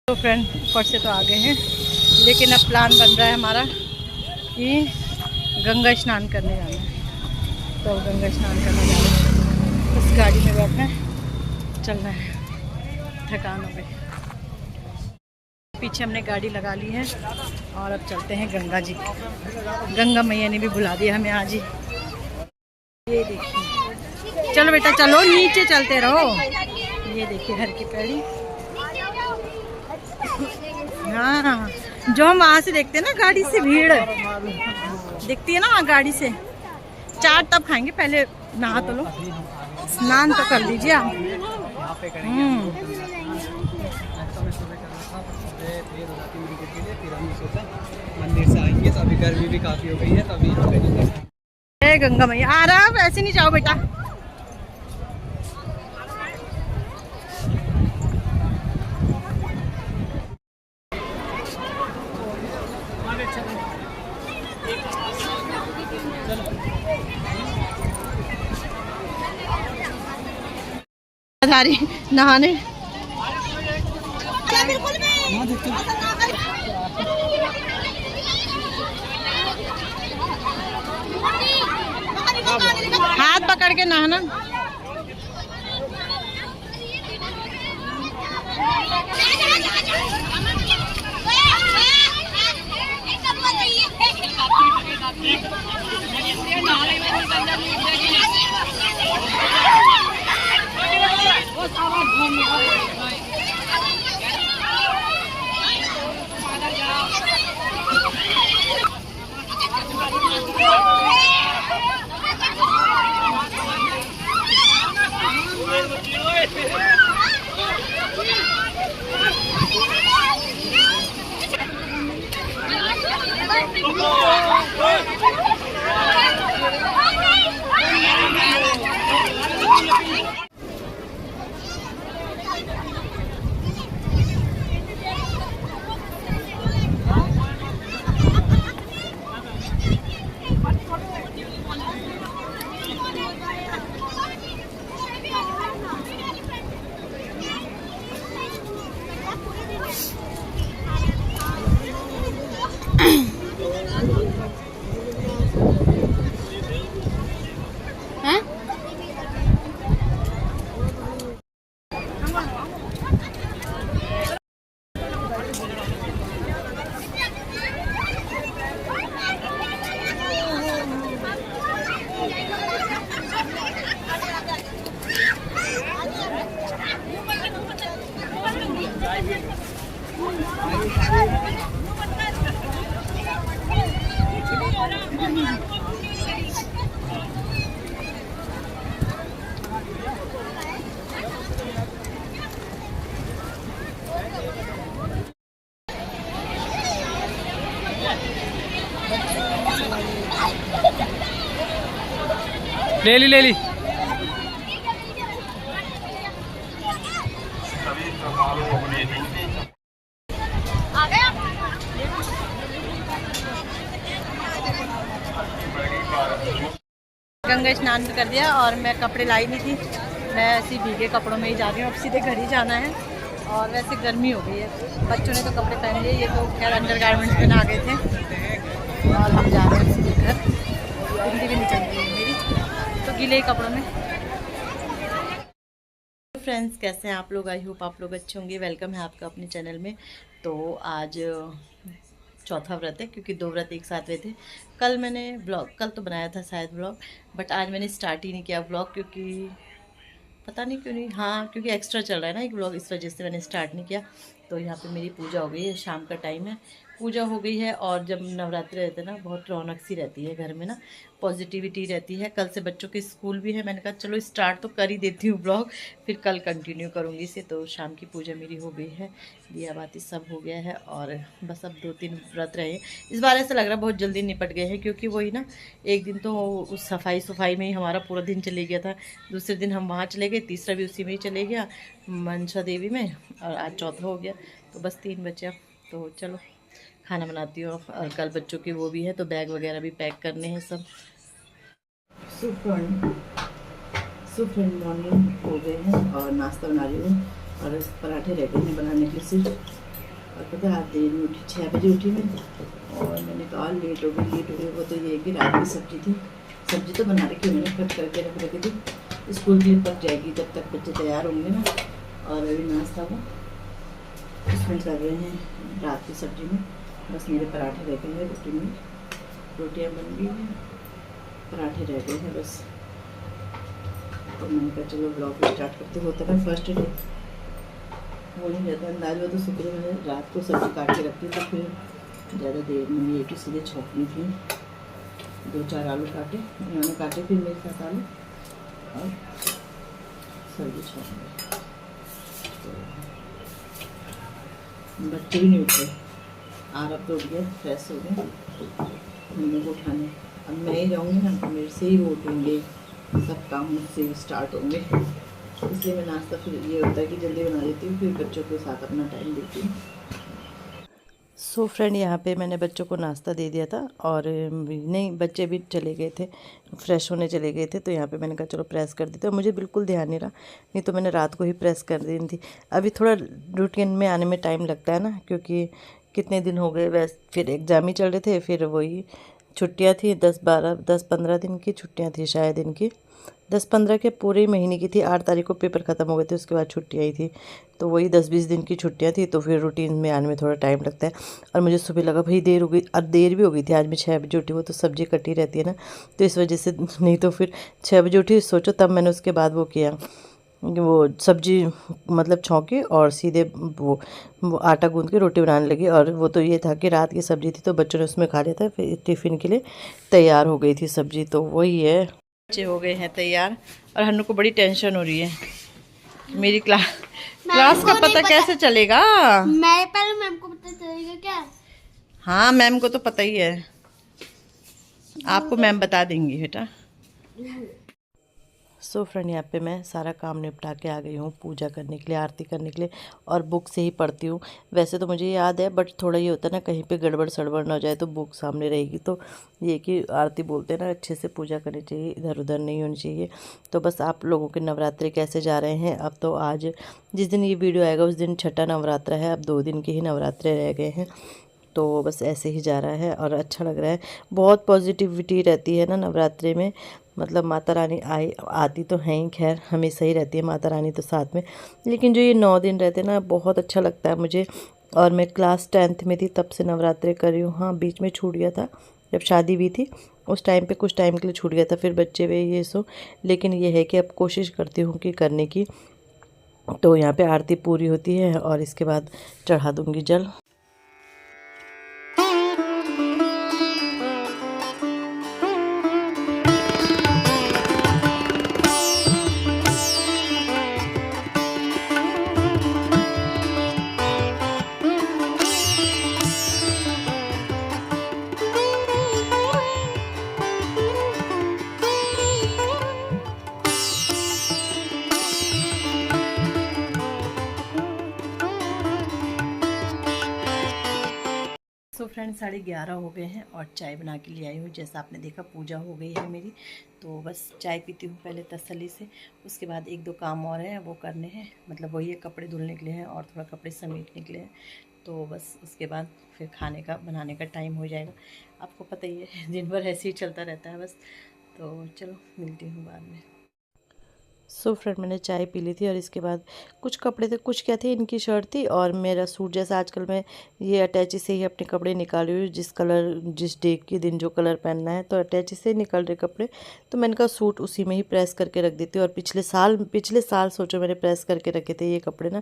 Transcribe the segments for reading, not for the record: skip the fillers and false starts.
तो फ्रेंड ऊपर से तो आ गए हैं, लेकिन अब प्लान बन रहा है हमारा कि गंगा स्नान करने जाना है। तो गंगा स्नान करने जाना है, इस गाड़ी में बैठना है, चलना है। थकान हो गई, पीछे हमने गाड़ी लगा ली है और अब चलते हैं गंगा जी। गंगा मैया ने भी बुला दिया हमें आज ही। ये देखिए, चलो बेटा चलो, नीचे चलते रहो। ये देखिए हर की पैड़ी। हाँ, जो हम वहाँ से देखते हैं ना, गाड़ी से भीड़ दिखती है ना वहाँ गाड़ी से। चाट तब खाएंगे, पहले नहा तो लो, स्नान तो कर लीजिए आप। मंदिर से आएंगे तो अभी गर्मी भी काफी हो गई है, तभी यहाँ पे गंगा मैया आ रहा है। ऐसे नहीं जाओ बेटा। नहाने हाथ पकड़ के नहाना। ले ली। गंगा स्नान भी कर दिया और मैं कपड़े लाई नहीं थी, मैं ऐसे भीगे कपड़ों में ही जा रही हूँ। अब सीधे घर ही जाना है और वैसे गर्मी हो गई है। बच्चों ने तो कपड़े पहन लिए, ये तो खैर अंडर गारमेंट्स पहन आ गए थे और हम जा रहे हैं सीधे घर। हिंदी भी नहीं चल रही है मेरी, तो गीले कपड़ों में। फ्रेंड्स कैसे हैं आप लोग? आई होप आप लोग अच्छे होंगे। वेलकम है आपका अपने चैनल में। तो आज चौथा व्रत है, क्योंकि 2 व्रत एक साथ हुए थे। कल मैंने ब्लॉग, कल तो बनाया था शायद ब्लॉग, बट आज मैंने स्टार्ट ही नहीं किया ब्लॉग, क्योंकि पता नहीं क्यों नहीं। हाँ, क्योंकि एक्स्ट्रा चल रहा है ना एक ब्लॉग, इस वजह से मैंने स्टार्ट नहीं किया। तो यहाँ पे मेरी पूजा हो गई है, शाम का टाइम है, पूजा हो गई है। और जब नवरात्रि रहते हैं ना, बहुत रौनक सी रहती है घर में ना, पॉजिटिविटी रहती है। कल से बच्चों के स्कूल भी है, मैंने कहा चलो स्टार्ट तो कर ही देती हूँ ब्लॉग, फिर कल कंटिन्यू करूँगी इसे। तो शाम की पूजा मेरी हो गई है, दिया बाती सब हो गया है, और बस अब 2-3 व्रत रहे। इस बार ऐसा लग रहा है बहुत जल्दी निपट गए हैं, क्योंकि वही ना, एक दिन तो उस सफाई में ही हमारा पूरा दिन चले गया था, दूसरे दिन हम वहाँ चले गए, तीसरा भी उसी में ही चले गया, मनसा देवी में, और आज चौथा हो गया। तो बस 3 बचे। तो चलो खाना बनाती हूँ, और कल बच्चों की वो भी है, तो बैग वगैरह भी पैक करने हैं सब। सुबह मॉर्निंग हो गए हैं और नाश्ता बना रही हूँ, और पराठे रह गए हैं बनाने के सिर्फ। और पता है आज देर में उठी, 6 बजे उठी मैं, और मैंने कहा लेट हो गई। वो तो ये है कि रात की सब्ज़ी थी, सब्ज़ी तो बना रखी मैंने, कट करके रख रखी थी, स्कूल के लिए पक जाएगी, तब तक बच्चे तैयार होंगे ना। और अभी नाश्ता वो इसमें कर रहे हैं रात की सब्ज़ी में। बस मेरे पराठे रह गए हैं, रोटी में रोटियाँ बन गई हैं, पराठे रह गए हैं बस। तो मैंने कहा चलो ब्लॉग स्टार्ट करते, होता है फर्स्ट डे हो नहीं जाता अंदाज। वो तो शुक्र मैंने रात को सब्ज़ी काट के रखी, तो फिर ज़्यादा देर में ये कि सीधे छोंकनी थी। 2-4 आलू काटे, इन्होंने काटे, फिर मेरे साथ आलू और सब्जी छोंक। तो बच्चे भी नहीं उठे, आरब तो उठ गया, फ्रेश हो गए, मम्मी को उठाने। अब मैं ही जाऊँगी ना, तो मेरे से ही वो उठेंगे, सब काम मुझसे ही स्टार्ट होंगे। इसलिए मैं नाश्ता फिर ये होता है कि जल्दी बना देती हूँ, फिर बच्चों के साथ अपना टाइम देती हूँ। सो फ्रेंड, यहाँ पे मैंने बच्चों को नाश्ता दे दिया था, और नहीं, बच्चे भी चले गए थे, फ्रेश होने चले गए थे। तो यहाँ पे मैंने कहा चलो प्रेस कर देते, और मुझे बिल्कुल ध्यान नहीं रहा, नहीं तो मैंने रात को ही प्रेस कर दी थी। अभी थोड़ा रूटीन में आने में टाइम लगता है ना, क्योंकि कितने दिन हो गए, वैसे फिर एग्ज़ाम ही चल रहे थे, फिर वही छुट्टियाँ थी, 10-15 दिन की छुट्टियाँ थी शायद इनकी, 10-15 के पूरे महीने की थी। 8 तारीख को पेपर ख़त्म हो गए थे, उसके बाद छुट्टी आई थी, तो वही 10-20 दिन की छुट्टियां थी। तो फिर रूटीन में आने में थोड़ा टाइम लगता है। और मुझे सुबह लगा भाई देर हो गई, और देर भी हो गई थी। आज मैं 6 बजे उठी, वो तो सब्ज़ी कटी रहती है ना, तो इस वजह से, नहीं तो फिर 6 बजे उठी, सोचो तब मैंने उसके बाद वो किया, वो सब्ज़ी मतलब छौंकी, और सीधे वो आटा गूँध के रोटी बनाने लगी। और वो तो ये था कि रात की सब्ज़ी थी, तो बच्चों ने उसमें खा लिया था, फिर टिफ़िन के लिए तैयार हो गई थी सब्ज़ी। तो वही है, बच्चे हो गए हैं तैयार, और हन्नू को बड़ी टेंशन हो रही है। मेरी क्लास का पता कैसे चलेगा? मैं पहले मैम को पता चलेगा क्या? हाँ, मैम को तो पता ही है, आपको मैम बता देंगी बेटा। सो फ्रेंड, यहाँ पे मैं सारा काम निपटा के आ गई हूँ पूजा करने के लिए, आरती करने के लिए, और बुक से ही पढ़ती हूँ। वैसे तो मुझे याद है, बट थोड़ा ये होता है ना, कहीं पे गड़बड़ सड़बड़ ना हो जाए, तो बुक सामने रहेगी। तो ये कि आरती बोलते हैं ना, अच्छे से पूजा करनी चाहिए, इधर उधर नहीं होनी चाहिए। तो बस आप लोगों के नवरात्रे कैसे जा रहे हैं? अब तो आज जिस दिन ये वीडियो आएगा उस दिन छठा नवरात्रा है, अब 2 दिन के ही नवरात्रे रह गए हैं। तो बस ऐसे ही जा रहा है, और अच्छा लग रहा है। बहुत पॉजिटिविटी रहती है ना नवरात्रे में, मतलब माता रानी आती तो हैं ही, खैर हमेशा ही रहती है माता रानी तो साथ में, लेकिन जो ये 9 दिन रहते हैं ना, बहुत अच्छा लगता है मुझे। और मैं क्लास 10th में थी तब से नवरात्रे कर रही हूँ। हाँ, बीच में छूट गया था, जब शादी भी थी उस टाइम पे कुछ टाइम के लिए छूट गया था, फिर बच्चे भी ये सो, लेकिन ये है कि अब कोशिश करती हूँ कि करने की। तो यहाँ पे आरती पूरी होती है, और इसके बाद चढ़ा दूँगी जल। सो फ्रेंड्स, 11:30 हो गए हैं, और चाय बना के ले आई हूँ। जैसा आपने देखा, पूजा हो गई है मेरी, तो बस चाय पीती हूँ पहले तसल्ली से। उसके बाद 1-2 काम और हैं, वो करने हैं, मतलब वही है, कपड़े धुलने के लिए हैं, और थोड़ा कपड़े समेटने के लिए हैं। तो बस उसके बाद फिर खाने का बनाने का टाइम हो जाएगा। आपको पता ही है, दिन भर ऐसे ही चलता रहता है बस। तो चलो, मिलती हूँ बाद में। सो फ्रेंड, मैंने चाय पी ली थी, और इसके बाद कुछ कपड़े थे, कुछ क्या थे, इनकी शर्ट थी और मेरा सूट। जैसा आजकल मैं ये अटैची से ही अपने कपड़े निकाल रही हूँ, जिस कलर, जिस डे के दिन जो कलर पहनना है, तो अटैची से निकल रहे कपड़े। तो मैंने कहा सूट उसी में ही प्रेस करके रख देती हूँ। और पिछले साल सोचो मैंने प्रेस करके रखे थे ये कपड़े ना,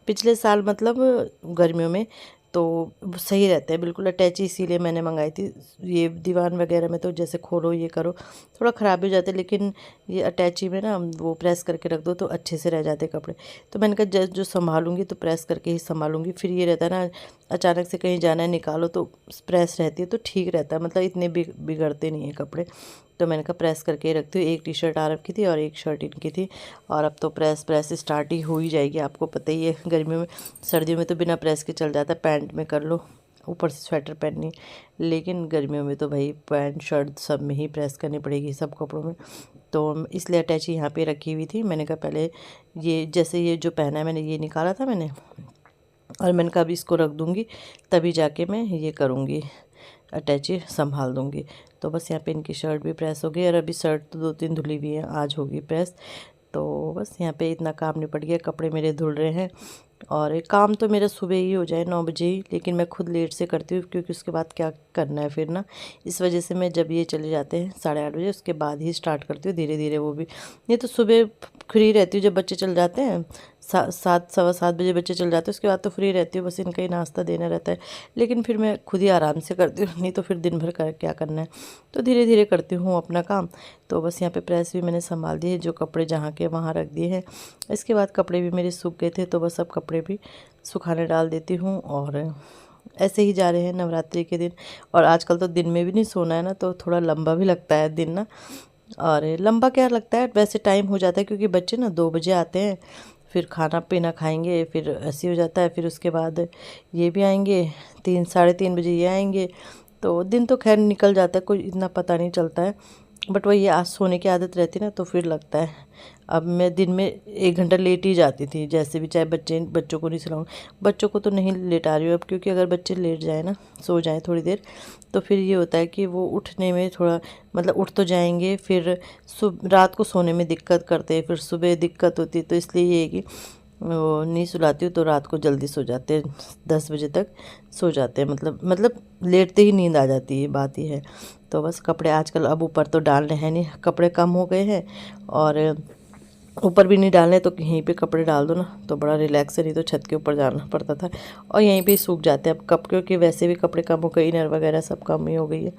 पिछले साल, मतलब गर्मियों में। तो सही रहते हैं बिल्कुल अटैची, इसीलिए मैंने मंगाई थी। ये दीवान वगैरह में तो जैसे खोलो ये करो थोड़ा ख़राब हो जाते, लेकिन ये अटैची में ना वो प्रेस करके रख दो तो अच्छे से रह जाते कपड़े। तो मैंने कहा जो संभालूंगी तो प्रेस करके ही संभालूंगी। फिर ये रहता है ना, अचानक से कहीं जाना है निकालो तो प्रेस रहती है तो ठीक रहता है, मतलब इतने बिगड़ते नहीं हैं कपड़े। तो मैंने कहा प्रेस करके ही रखती हूँ। एक टी शर्ट आरब की थी और एक शर्ट इनकी थी, और अब तो प्रेस स्टार्ट ही हो ही जाएगी। आपको पता ही है, गर्मियों में, सर्दियों में तो बिना प्रेस के चल जाता है, पैंट में कर लो, ऊपर से स्वेटर पहननी, लेकिन गर्मियों में तो भाई पैंट शर्ट सब में ही प्रेस करनी पड़ेगी, सब कपड़ों में। तो इसलिए अटैची यहाँ पे रखी हुई थी। मैंने कहा पहले ये, जैसे ये जो पहना है मैंने, ये निकाला था मैंने, और मैंने कहा अभी इसको रख दूँगी, तभी जाके मैं ये करूँगी, अटैची संभाल दूँगी। तो बस यहाँ पे इनकी शर्ट भी प्रेस हो गई और अभी शर्ट तो 2-3 धुली हुई है, आज होगी प्रेस। तो बस यहाँ पे इतना काम निपट गया, कपड़े मेरे धुल रहे हैं। और ये काम तो मेरा सुबह ही हो जाए 9 बजे ही, लेकिन मैं खुद लेट से करती हूँ क्योंकि उसके बाद क्या करना है फिर ना, इस वजह से मैं जब ये चले जाते हैं 8:30 बजे उसके बाद ही स्टार्ट करती हूँ धीरे धीरे। वो भी नहीं तो सुबह फ्री रहती हूँ जब बच्चे चल जाते हैं, 7 सवा 7 बजे बच्चे चल जाते हैं, उसके बाद तो फ्री रहती हूँ, बस इनका ही नाश्ता देना रहता है। लेकिन फिर मैं खुद ही आराम से करती हूँ, नहीं तो फिर दिन भर क्या करना है, तो धीरे धीरे करती हूँ अपना काम। तो बस यहाँ पे प्रेस भी मैंने संभाल दी है, जो कपड़े जहाँ के वहाँ रख दिए हैं। इसके बाद कपड़े भी मेरे सूख गए थे, तो बस अब कपड़े भी सुखाने डाल देती हूँ। और ऐसे ही जा रहे हैं नवरात्रि के दिन। और आजकल तो दिन में भी नहीं सोना है ना, तो थोड़ा लंबा भी लगता है दिन ना। और लंबा क्या लगता है, वैसे टाइम हो जाता है क्योंकि बच्चे ना 2 बजे आते हैं, फिर खाना पीना खाएंगे, फिर ऐसे हो जाता है। फिर उसके बाद ये भी आएंगे, 3 साढ़े 3 बजे ये आएंगे, तो दिन तो खैर निकल जाता है, कोई इतना पता नहीं चलता है। बट वही आज सोने की आदत रहती ना, तो फिर लगता है। अब मैं दिन में 1 घंटा लेट ही जाती थी जैसे भी, चाहे बच्चों को नहीं सुलाऊँ। बच्चों को तो नहीं लेटा रही हूँ अब, क्योंकि अगर बच्चे लेट जाए ना, सो जाएँ थोड़ी देर, तो फिर ये होता है कि वो उठने में थोड़ा, मतलब उठ तो जाएंगे, फिर रात को सोने में दिक्कत करते हैं, फिर सुबह दिक्कत होती है। तो इसलिए ये है कि वो नहीं सुलाती हूँ, तो रात को जल्दी सो जाते हैं, 10 बजे तक सो जाते हैं, मतलब लेटते ही नींद आ जाती है, बात ही है। तो बस कपड़े आजकल अब ऊपर तो डालने हैं नहीं, कपड़े कम हो गए हैं, और ऊपर भी नहीं डालने, तो यहीं पे कपड़े डाल दो ना तो बड़ा रिलैक्स है, नहीं तो छत के ऊपर जाना पड़ता था, और यहीं पे सूख जाते हैं अब कप, क्योंकि वैसे भी कपड़े कम हो गए, इनर वगैरह सब कम ही हो गई है,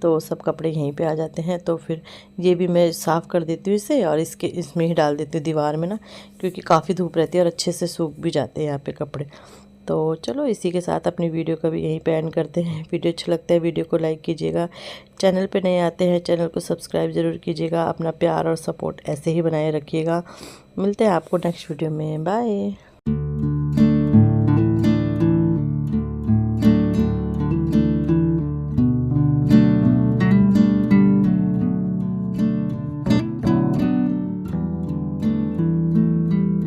तो सब कपड़े यहीं पे आ जाते हैं। तो फिर ये भी मैं साफ़ कर देती हूँ इसे, और इसमें ही डाल देती हूँ दीवार में ना, क्योंकि काफ़ी धूप रहती है और अच्छे से सूख भी जाते हैं यहाँ पे कपड़े। तो चलो इसी के साथ अपनी वीडियो का भी यहीं पे एंड करते हैं। वीडियो अच्छा लगता है वीडियो को लाइक कीजिएगा, चैनल पे नए आते हैं चैनल को सब्सक्राइब ज़रूर कीजिएगा, अपना प्यार और सपोर्ट ऐसे ही बनाए रखिएगा। मिलते हैं आपको नेक्स्ट वीडियो में, बाय।